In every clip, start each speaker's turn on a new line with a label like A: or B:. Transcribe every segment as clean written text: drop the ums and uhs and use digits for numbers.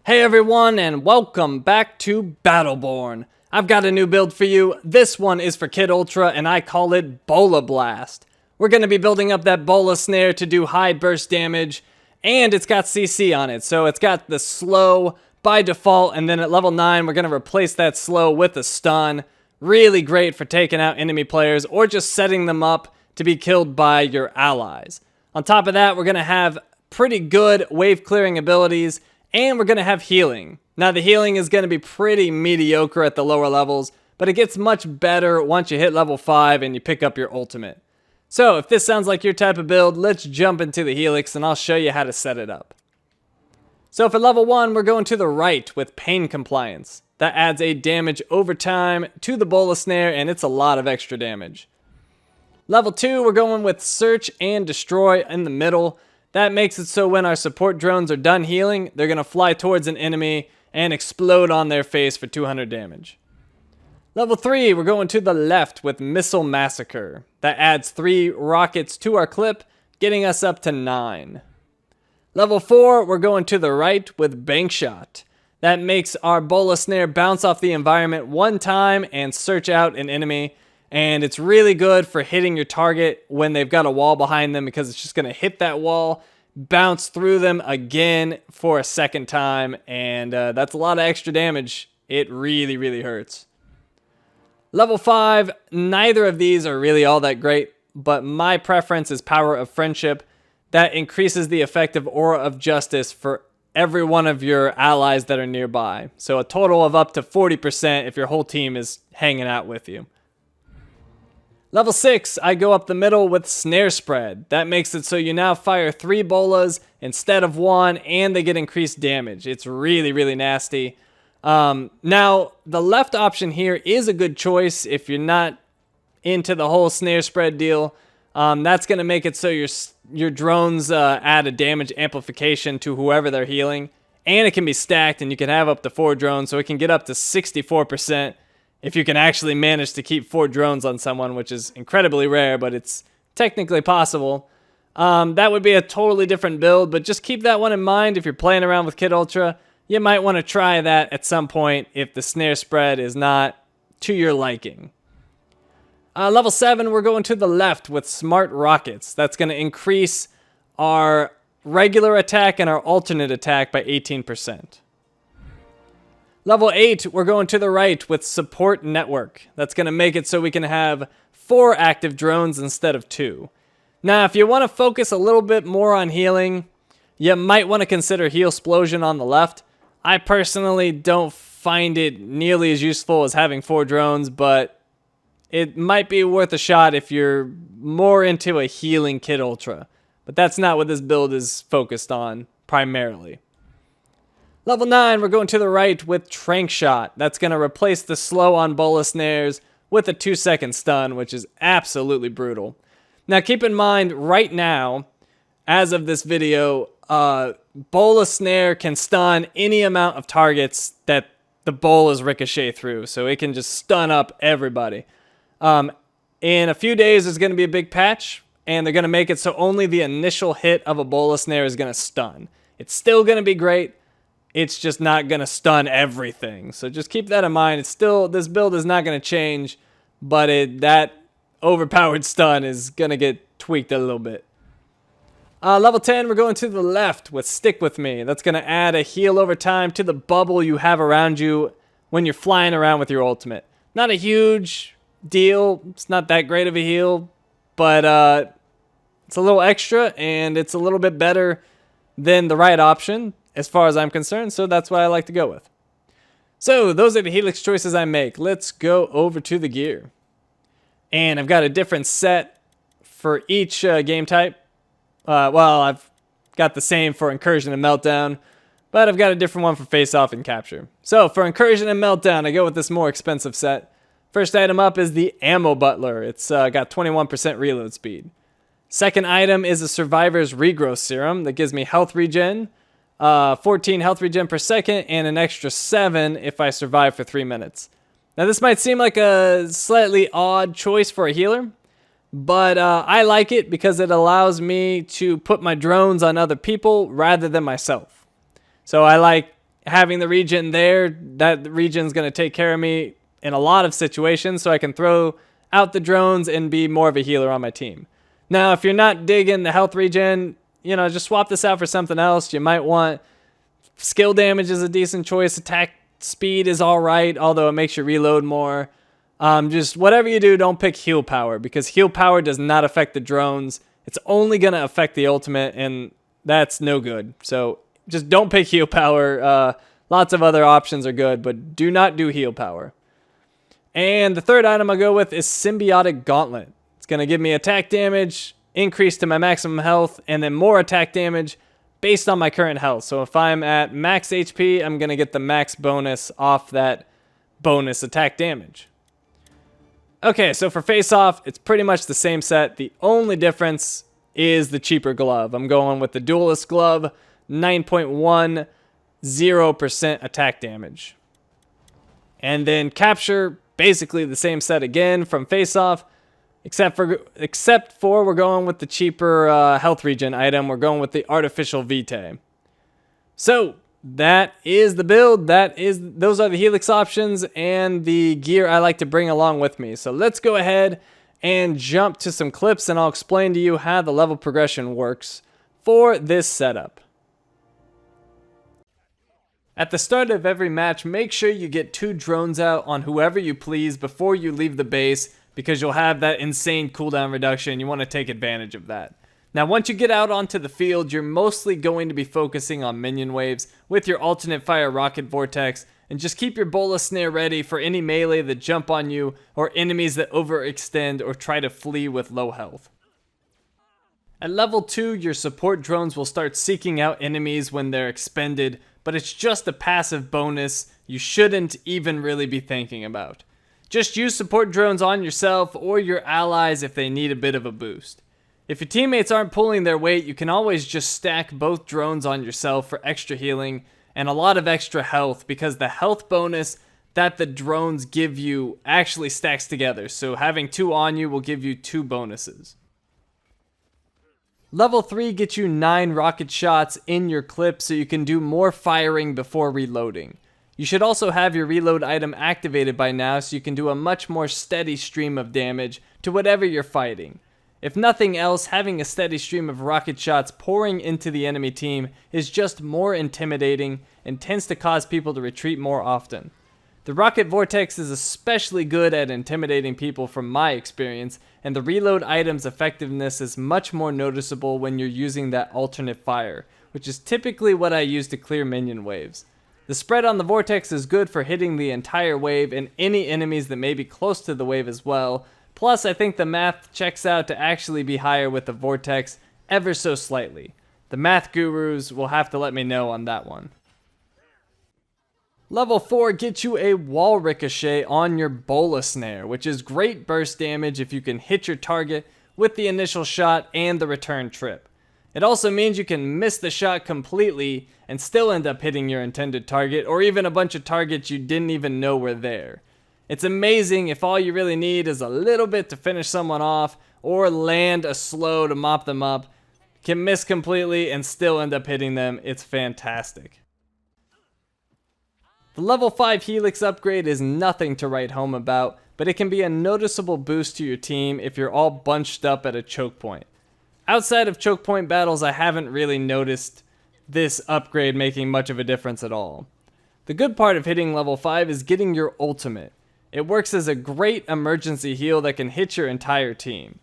A: Hey everyone, and welcome back to Battleborn. I've got a new build for you. This one is for Kid Ultra, and I call it Bola Blast. We're going to be building up that Bola Snare to do high burst damage, and it's got CC on it, so it's got the slow by default, and then at level 9, we're going to replace that slow with a stun. Really great for taking out enemy players, or just setting them up to be killed by your allies. On top of that, we're going to have pretty good wave clearing abilities, and we're going to have healing. Now, the healing is going to be pretty mediocre at the lower levels, but it gets much better once you hit level 5 and you pick up your ultimate. So, if this sounds like your type of build, let's jump into the Helix and I'll show you how to set it up. So, for level 1, we're going to the right with Pain Compliance. That adds a damage over time to the Bola Snare, and it's a lot of extra damage. Level 2, we're going with Search and Destroy in the middle. That makes it so when our support drones are done healing, they're going to fly towards an enemy and explode on their face for 200 damage. Level 3, we're going to the left with Missile Massacre. That adds 3 rockets to our clip, getting us up to 9. Level 4, we're going to the right with Bank Shot. That makes our Bola Snare bounce off the environment one time and search out an enemy. And it's really good for hitting your target when they've got a wall behind them, because it's just going to hit that wall, bounce through them again for a second time, and that's a lot of extra damage. It really, really hurts. Level 5, neither of these are really all that great, but my preference is Power of Friendship. That increases the effective Aura of Justice for every one of your allies that are nearby. So a total of up to 40% if your whole team is hanging out with you. Level 6, I go up the middle with Snare Spread. That makes it so you now fire 3 bolas instead of 1, and they get increased damage. It's really, really nasty. Now, the left option here is a good choice if you're not into the whole Snare Spread deal. That's going to make it so your drones add a damage amplification to whoever they're healing. And it can be stacked, and you can have up to 4 drones, so it can get up to 64%. If you can actually manage to keep 4 drones on someone, which is incredibly rare, but it's technically possible. That would be a totally different build, but just keep that one in mind if you're playing around with Kid Ultra. You might want to try that at some point if the Snare Spread is not to your liking. Level 7, we're going to the left with Smart Rockets. That's going to increase our regular attack and our alternate attack by 18%. Level 8, we're going to the right with Support Network. That's going to make it so we can have 4 active drones instead of 2. Now, if you want to focus a little bit more on healing, you might want to consider Heal Explosion on the left. I personally don't find it nearly as useful as having 4 drones, but it might be worth a shot if you're more into a healing Kid Ultra. But that's not what this build is focused on primarily. Level 9, we're going to the right with Tranq Shot. That's going to replace the slow on Bola Snares with a 2-second stun, which is absolutely brutal. Now, keep in mind, right now, as of this video, Bola Snare can stun any amount of targets that the bolas ricochet through, so it can just stun up everybody. In a few days, there's going to be a big patch, and they're going to make it so only the initial hit of a Bola Snare is going to stun. It's still going to be great. It's just not going to stun everything. So just keep that in mind. It's still, this build is not going to change, but that overpowered stun is going to get tweaked a little bit. Level 10, we're going to the left with Stick With Me. That's going to add a heal over time to the bubble you have around you when you're flying around with your ultimate. Not a huge deal. It's not that great of a heal, but it's a little extra, and it's a little bit better than the right option, as far as I'm concerned, so that's what I like to go with. So, those are the Helix choices I make. Let's go over to the gear. And I've got a different set for each game type. Well, I've got the same for Incursion and Meltdown, but I've got a different one for Face Off and Capture. So, for Incursion and Meltdown, I go with this more expensive set. First item up is the Ammo Butler. It's got 21% reload speed. Second item is a Survivor's Regrowth Serum that gives me health regen. 14 health regen per second, and an extra 7 if I survive for 3 minutes. Now, this might seem like a slightly odd choice for a healer, but I like it because it allows me to put my drones on other people rather than myself. So I like having the regen there, that regen's going to take care of me in a lot of situations, so I can throw out the drones and be more of a healer on my team. Now, if you're not digging the health regen, just swap this out for something else. You might want skill damage is a decent choice. Attack speed is all right, although it makes you reload more. Just whatever you do, don't pick heal power, because heal power does not affect the drones. It's only going to affect the ultimate, and that's no good. So just don't pick heal power. Lots of other options are good, but do not do heal power. And the third item I'll go with is Symbiotic Gauntlet. It's going to give me attack damage, increase to my maximum health, and then more attack damage based on my current health. So if I'm at max HP, I'm going to get the max bonus off that bonus attack damage. Okay, so for face-off, it's pretty much the same set. The only difference is the cheaper glove. I'm going with the Duelist Glove, 9.10% attack damage. And then Capture, basically the same set again from face-off, except for we're going with the cheaper health regen item. We're going with the Artificial Vitae. So that is the build. Those are the Helix options and the gear I like to bring along with me. So let's go ahead and jump to some clips, and I'll explain to you how the level progression works for this setup. At the start of every match, make sure you get 2 drones out on whoever you please before you leave the base, because you'll have that insane cooldown reduction. You want to take advantage of that. Now, once you get out onto the field, you're mostly going to be focusing on minion waves with your alternate fire rocket vortex, and just keep your Bola snare ready for any melee that jump on you or enemies that overextend or try to flee with low health. At level 2, your support drones will start seeking out enemies when they're expended, but it's just a passive bonus you shouldn't even really be thinking about. Just use support drones on yourself or your allies if they need a bit of a boost. If your teammates aren't pulling their weight, you can always just stack both drones on yourself for extra healing and a lot of extra health, because the health bonus that the drones give you actually stacks together, so having 2 on you will give you 2 bonuses. Level 3 gets you 9 rocket shots in your clip, so you can do more firing before reloading. You should also have your reload item activated by now, so you can do a much more steady stream of damage to whatever you're fighting. If nothing else, having a steady stream of rocket shots pouring into the enemy team is just more intimidating and tends to cause people to retreat more often. The rocket vortex is especially good at intimidating people from my experience, and the reload item's effectiveness is much more noticeable when you're using that alternate fire, which is typically what I use to clear minion waves. The spread on the vortex is good for hitting the entire wave and any enemies that may be close to the wave as well. Plus, I think the math checks out to actually be higher with the vortex ever so slightly. The math gurus will have to let me know on that one. Level 4 gets you a wall ricochet on your Bola snare, which is great burst damage if you can hit your target with the initial shot and the return trip. It also means you can miss the shot completely and still end up hitting your intended target, or even a bunch of targets you didn't even know were there. It's amazing if all you really need is a little bit to finish someone off, or land a slow to mop them up. You can miss completely and still end up hitting them. It's fantastic. The level 5 Helix upgrade is nothing to write home about, but it can be a noticeable boost to your team if you're all bunched up at a choke point. Outside of choke point battles, I haven't really noticed this upgrade making much of a difference at all. The good part of hitting level 5 is getting your ultimate. It works as a great emergency heal that can hit your entire team.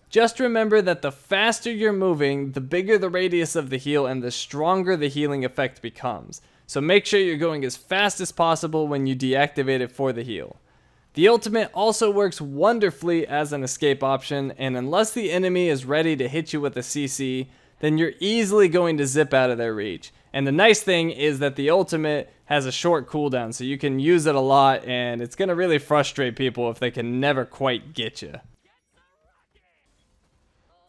A: Just remember that the faster you're moving, the bigger the radius of the heal and the stronger the healing effect becomes. So make sure you're going as fast as possible when you deactivate it for the heal. The ultimate also works wonderfully as an escape option, and unless the enemy is ready to hit you with a CC, then you're easily going to zip out of their reach. And the nice thing is that the ultimate has a short cooldown, so you can use it a lot, and it's going to really frustrate people if they can never quite get you.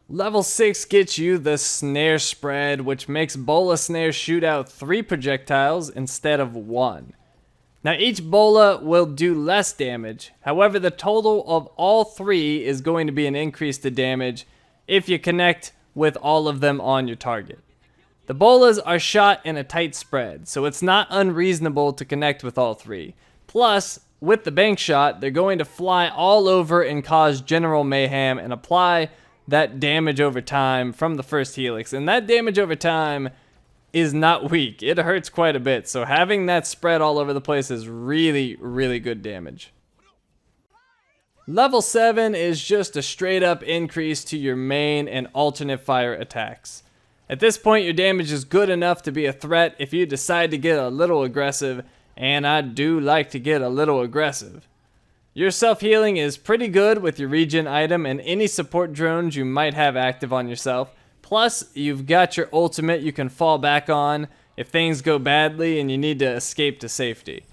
A: Level 6 gets you the Snare spread, which makes Bola Snare shoot out 3 projectiles instead of 1. Now each Bola will do less damage, however the total of all 3 is going to be an increase to damage if you connect with all of them on your target. The bolas are shot in a tight spread, so it's not unreasonable to connect with all three. Plus, with the bank shot, they're going to fly all over and cause general mayhem and apply that damage over time from the first Helix. And that damage over time is not weak. It hurts quite a bit, so having that spread all over the place is really, really good damage. Level 7 is just a straight up increase to your main and alternate fire attacks. At this point, your damage is good enough to be a threat if you decide to get a little aggressive, and I do like to get a little aggressive. Your self-healing is pretty good with your regen item and any support drones you might have active on yourself. Plus, you've got your ultimate you can fall back on if things go badly and you need to escape to safety.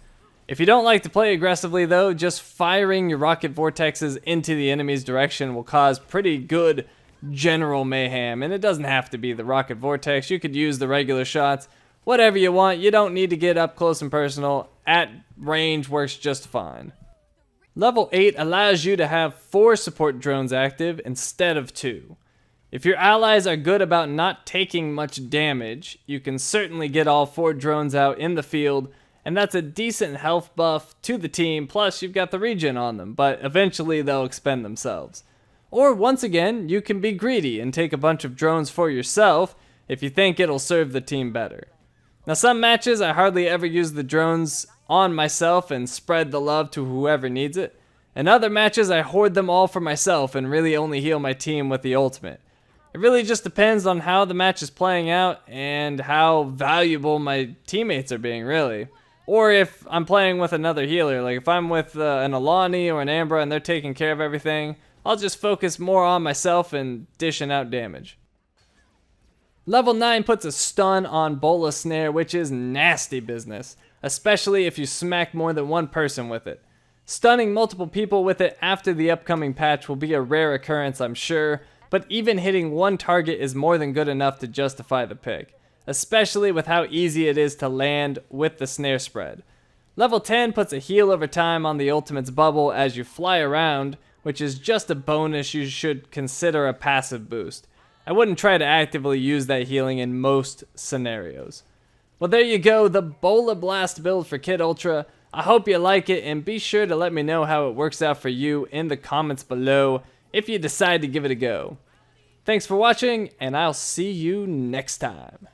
A: If you don't like to play aggressively though, just firing your rocket vortexes into the enemy's direction will cause pretty good general mayhem, and it doesn't have to be the rocket vortex. You could use the regular shots, whatever you want. You don't need to get up close and personal. At range works just fine. Level 8 allows you to have 4 support drones active instead of 2. If your allies are good about not taking much damage, you can certainly get all 4 drones out in the field, and that's a decent health buff to the team, plus you've got the regen on them, but eventually they'll expend themselves. Or once again, you can be greedy and take a bunch of drones for yourself if you think it'll serve the team better. Now some matches I hardly ever use the drones on myself and spread the love to whoever needs it. In other matches I hoard them all for myself and really only heal my team with the ultimate. It really just depends on how the match is playing out and how valuable my teammates are being, really. Or if I'm playing with another healer, like if I'm with an Alani or an Ambra and they're taking care of everything, I'll just focus more on myself and dishing out damage. Level 9 puts a stun on Bola Snare, which is nasty business, especially if you smack more than one person with it. Stunning multiple people with it after the upcoming patch will be a rare occurrence, I'm sure, but even hitting one target is more than good enough to justify the pick, especially with how easy it is to land with the snare spread. Level 10 puts a heal over time on the ultimate's bubble as you fly around, which is just a bonus you should consider a passive boost. I wouldn't try to actively use that healing in most scenarios. Well, there you go, the Bola Blast build for Kid Ultra. I hope you like it, and be sure to let me know how it works out for you in the comments below if you decide to give it a go. Thanks for watching, and I'll see you next time.